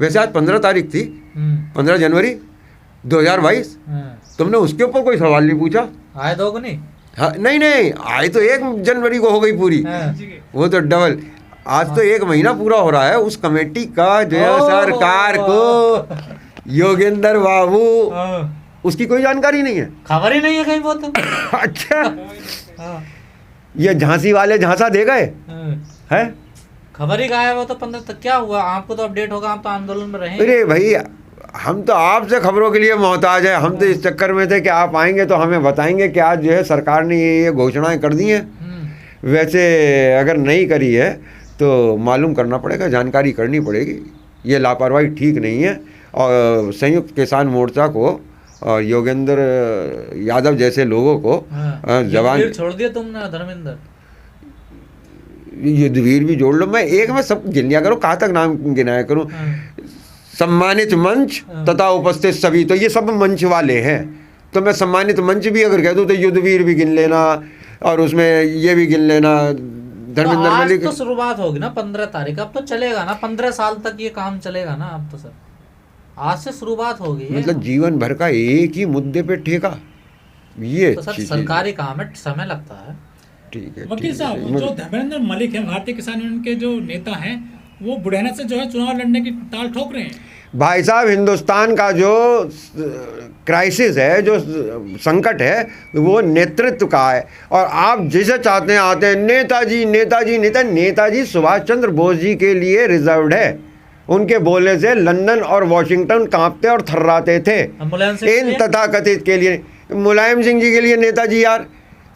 वैसे आज 15 तारीख थी, 15 जनवरी 2022। तुमने उसके ऊपर कोई सवाल नहीं पूछा। आए दो नहीं? हाँ, नहीं आए तो 1 जनवरी को हो गई पूरी, वो तो डबल। आज तो 1 महीना पूरा हो रहा है उस कमेटी का जो है सरकार को योगेंद्र बाबू, उसकी कोई जानकारी नहीं है, खबर ही नहीं है कहीं वो तो। अच्छा, ये झांसी वाले झांसा दे गए हैं, खबर ही गायब हो तो 15 तक क्या हुआ? आपको तो अपडेट होगा, आप तो आंदोलन में रहे। अरे भाई, हम तो आपसे खबरों के लिए मोहताज है। हम तो इस चक्कर में थे कि आप आएंगे तो हमें बताएंगे कि आज जो है सरकार ने ये घोषणाएं कर दी हैं। वैसे अगर नहीं करी है तो मालूम करना पड़ेगा, जानकारी करनी पड़ेगी। ये लापरवाही ठीक नहीं है। और संयुक्त किसान मोर्चा को और योगेंद्र यादव जैसे लोगों को जवान छोड़ दिया तुमने। धर्मेंद्र युद्धवीर भी जोड़ लो, मैं एक में सब गिन लिया करूँ, कहाँ तक नाम गिनाया करूँ। सम्मानित मंच तथा उपस्थित सभी, तो ये सब मंच वाले हैं। तो मैं सम्मानित मंच भी अगर कह दूँ तो युद्धवीर भी गिन लेना और उसमें ये भी गिन लेना, धर्मेंद्र मलिक। तो शुरुआत होगी ना 15 तारीख, अब तो चलेगा ना 15 साल तक ये काम चलेगा ना। अब तो सर आज से शुरुआत होगी, मतलब जीवन भर का एक ही मुद्दे पे ठेका, ये तो सर सरकारी काम है, समय लगता है। ठीक है वकील साहब, जो धर्मेंद्र मलिक हैं, भारतीय किसान यूनियन के जो नेता हैं, वो बुढ़ाना से जो है चुनाव लड़ने की ताल ठोक रहे हैं। भाई साहब, हिंदुस्तान का जो क्राइसिस है, जो संकट है, वो नेतृत्व का है। और आप जिसे चाहते हैं आते हैं, नेताजी नेताजी नेताजी सुभाष चंद्र बोस जी के लिए रिजर्व्ड है। उनके बोलने से लंदन और वॉशिंगटन कांपते और थर्राते थे। इन तथाकथित के लिए, मुलायम सिंह जी के लिए नेताजी यार,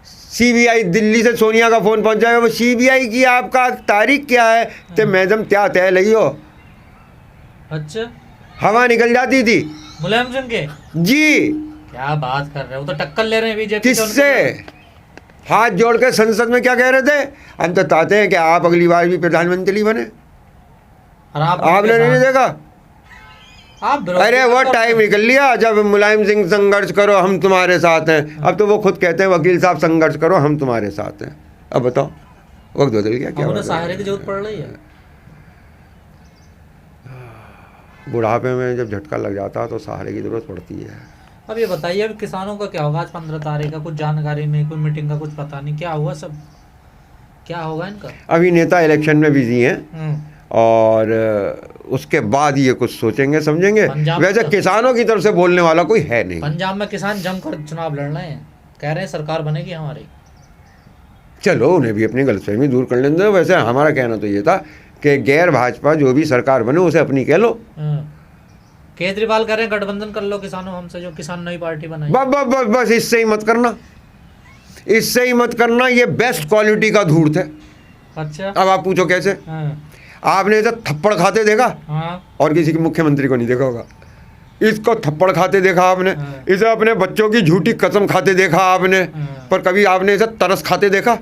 सीबीआई दिल्ली से सोनिया का फोन पहुंच जाएगा, वो सीबीआई की आपका तारीख क्या है, तो मैडम क्या तय लगी हो। अच्छा, हवा निकल जाती थी मुलायम सिंह के जी। क्या बात कर रहे हो, वो तो टक्कर ले रहे हैं बीजेपी किससे? हाथ जोड़ के संसद में क्या कह रहे थे, हम तो चाहते हैं कि आप अगली बार भी प्रधानमंत्री बने। आपने नहीं देखा? अरे वो टाइम निकल लिया जब मुलायम सिंह संघर्ष करो हम तुम्हारे साथ हैं। अब तो वो खुद कहते हैं वकील साहब संघर्ष करो हम तुम्हारे साथ हैं। अब बताओ, वक्त बदल गया क्या? सहारे की जरूरत पड़ रही है। बुढ़ापे में जब झटका लग जाता है तो सहारे की जरूरत पड़ती है। अब ये बताइए, अब किसानों का क्या होगा? आज 15 तारीख का कुछ जानकारी नहीं, कोई मीटिंग का कुछ पता नहीं, क्या हुआ, सब क्या होगा इनका? अभी नेता इलेक्शन में बिजी हैं और उसके बाद ये कुछ सोचेंगे समझेंगे। वैसे किसानों की तरफ से बोलने वाला कोई है नहीं। पंजाब में किसान जमकर चुनाव लड़ रहे हैं, कह रहे हैं सरकार बनेगी हमारी। चलो, उन्हें भी अपनी गलतफहमी दूर कर लेने दो। वैसे हमारा कहना तो ये था कि गैर भाजपा जो भी सरकार बने उसे अपनी कह लो। केजरीवाल कह रहे हैं गठबंधन कर लो किसानों हमसे, जो किसान नई पार्टी बनाई। बस इससे ही मत करना, इससे ही मत करना। ये बेस्ट क्वालिटी का धूर्त है। अच्छा, अब आप पूछो कैसे? आपने इसे थप्पड़ खाते देखा? और किसी के मुख्यमंत्री को नहीं देखा होगा। इसको थप्पड़ खाते देखा आपने, इसे अपने बच्चों की झूठी कसम खाते देखा आपने, पर कभी आपने इसे तरस खाते देखा?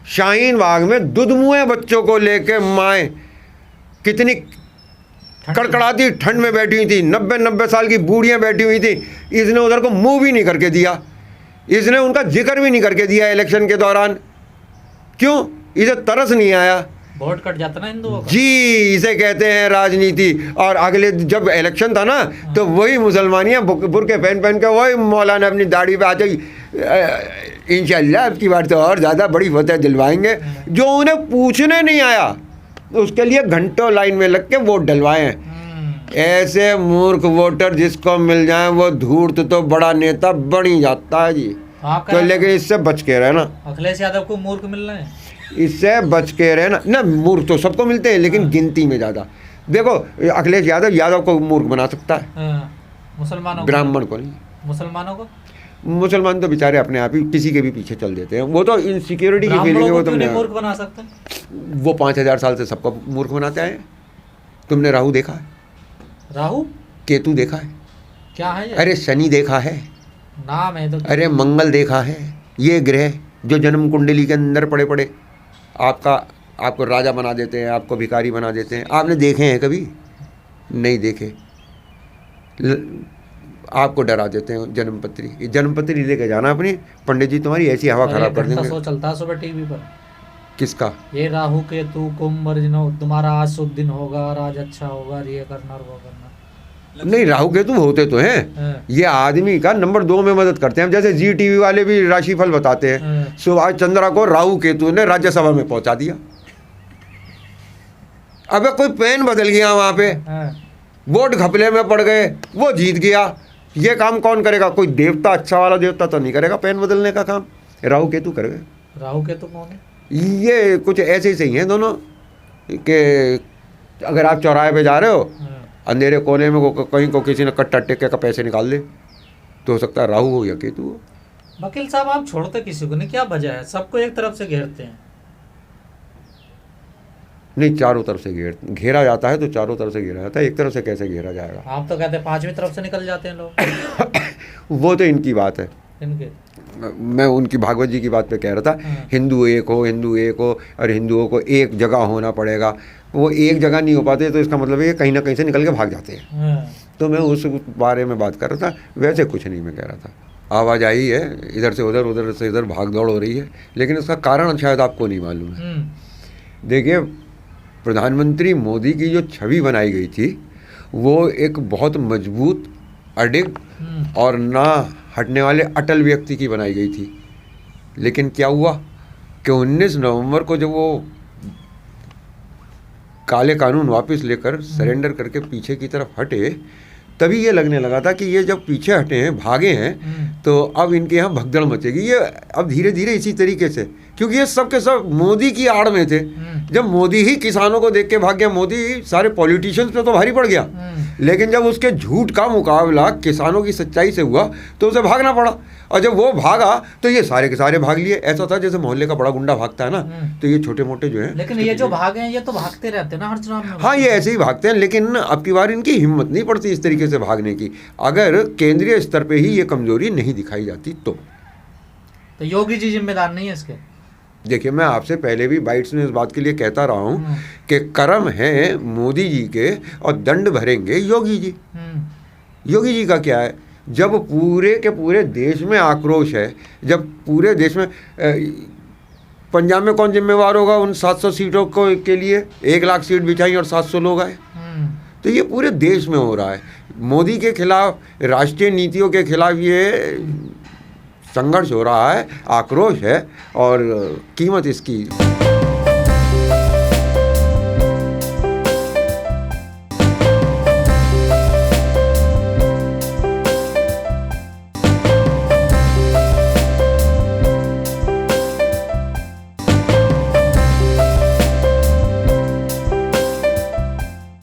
शाहीन बाग में दुधमुए बच्चों को लेके माएँ कितनी कड़कड़ाती ठंड में बैठी हुई थी, 90 साल की बूढ़ियाँ बैठी हुई थी। इसने उधर को मुंह भी नहीं करके दिया, इसने उनका जिक्र भी नहीं करके दिया इलेक्शन के दौरान। क्यों? इसे तरस नहीं आया। वोट कट जाता ना हिंदुओं का। जी, इसे कहते हैं राजनीति। और अगले जब इलेक्शन था ना, तो वही मुसलमानियाँ बुरके पहन के वही मौलाना अपनी दाढ़ी पे आते इंशाअल्लाह अब की बार तो और ज़्यादा बड़ी फतह दिलवाएंगे। जो उन्हें पूछने नहीं आया उसके लिए घंटों लाइन में लग के वोट डलवाए हैं। ऐसे मूर्ख वोटर जिसको मिल जाए वो धूर्त तो बड़ा नेता बन ही जाता है जी। तो लेकिन इससे बच के रहना। अखिलेश यादव को मूर्ख मिल रहे हैं, इससे बच के रहना। ना, मूर्ख तो सबको मिलते हैं लेकिन गिनती में ज़्यादा। देखो, अखिलेश यादव को मूर्ख बना सकता है, मुसलमानों ब्राह्मण को नहीं। मुसलमानों को, मुसलमान तो बेचारे अपने आप ही किसी के भी पीछे चल देते हैं। वो तो इनसिक्योरिटी की फीलिंग है। वो तो मूर्ख बना सकते हैं। वो 5000 साल से सबको मूर्ख बनाते आए। तुमने राहु देखा है? राहु केतु देखा है? क्या है ये? अरे शनि देखा है? नाम है तो। अरे मंगल देखा है? ये ग्रह जो जन्म कुंडली के अंदर पड़े पड़े आपको राजा बना देते हैं, आपको भिखारी बना देते हैं। आपने देखे हैं कभी? नहीं देखे। आपको डरा देते हैं। जन्मपत्री लेके जाना अपनी, पंडित जी तुम्हारी ऐसी हवा खराब कर देंगे। शो चलता है सुबह टीवी पर। किसका? ये राहु केतु कुंभ और तुम्हारा आज शुभ दिन होगा और आज अच्छा होगा और ये करना और वो करना। नहीं, राहु केतु होते तो हैं, ये आदमी का नंबर 2 में मदद करते हैं। जैसे जी टीवी वाले भी राशिफल बताते हैं, सुभाष चंद्रा को राहु केतु ने राज्यसभा में पहुंचा दिया। अबे कोई पेन बदल गया वहां पे, वोट घपले में पड़ गए, वो जीत गया। ये काम कौन करेगा? कोई देवता, अच्छा वाला देवता तो नहीं करेगा पेन बदलने का काम, राहु केतु करेगा। राहु केतु कौन है? ये कुछ ऐसे ही हैं दोनों कि अगर आप चौराहे पे जा रहे हो, अंधेरे कोने में कहीं को किसी ने कट्टा टेके का पैसे निकाल दे, तो हो सकता है राहु हो या केतु हो। वकील साहब आप छोड़ते किसी को नहीं, क्या वजह है? सबको एक तरफ से घेरते हैं। नहीं, चारों तरफ से घेरा जाता है तो चारों तरफ से घेरा जाता है, एक तरफ से कैसे घेरा जाएगा? आप तो कहते हैं 5वीं तरफ से निकल जाते हैं लोग। वो तो इनकी बात है, इनके मैं उनकी भागवत जी की बात पे कह रहा था। हिंदू एक हो और हिंदुओं को एक जगह होना पड़ेगा। वो एक जगह नहीं हो पाते तो इसका मतलब है कहीं ना कहीं से निकल के भाग जाते हैं। तो मैं उस बारे में बात कर रहा था, वैसे कुछ नहीं मैं कह रहा था। आवाज़ आई है इधर से उधर, उधर से इधर भाग दौड़ हो रही है, लेकिन इसका कारण शायद आपको नहीं मालूम है। देखिए, प्रधानमंत्री मोदी की जो छवि बनाई गई थी वो एक बहुत मजबूत, अडिग और ना हटने वाले अटल व्यक्ति की बनाई गई थी। लेकिन क्या हुआ कि 19 नवंबर को जब वो काले कानून वापस लेकर सरेंडर करके पीछे की तरफ हटे, तभी ये लगने लगा था कि ये जब पीछे हटे हैं, भागे हैं, तो अब इनके यहाँ भगदड़ मचेगी। ये अब धीरे धीरे इसी तरीके से, क्योंकि ये सब के सब मोदी की आड़ में थे। जब मोदी ही किसानों को देख के भाग गया, मोदी सारे पॉलिटिशियंस पे तो भारी पड़ गया, लेकिन जब उसके झूठ का मुकाबला किसानों की सच्चाई से हुआ तो उसे भागना पड़ा। और जब वो भागा तो ये सारे के सारे भाग लिए। ऐसा था जैसे मोहल्ले का बड़ा गुंडा भागता है ना, तो ये छोटे मोटे जो हैं। लेकिन ये जो भागे हैं ये तो भागते रहते हैं ना हर चुनाव में। हाँ, ये ऐसे ही भागते हैं, लेकिन अब की बार इनकी हिम्मत नहीं पड़ती इस तरीके से भागने की। अगर केंद्रीय स्तर पे ही ये कमजोरी नहीं दिखाई जाती तो योगी जी जिम्मेदार नहीं है इसके। देखिए, मैं आपसे पहले भी बाइट्स में इस बात के लिए कहता रहा हूँ कि कर्म है मोदी जी के और दंड भरेंगे योगी जी। योगी जी का क्या है? जब पूरे के पूरे देश में आक्रोश है, जब पूरे देश में पंजाब में कौन जिम्मेवार होगा उन 700 सीटों को के लिए? 1 लाख सीट बिछाई और 700 लोग आए। तो ये पूरे देश में हो रहा है। मोदी के खिलाफ, राष्ट्रीय नीतियों के खिलाफ ये संघर्ष हो रहा है, आक्रोश है, और कीमत इसकी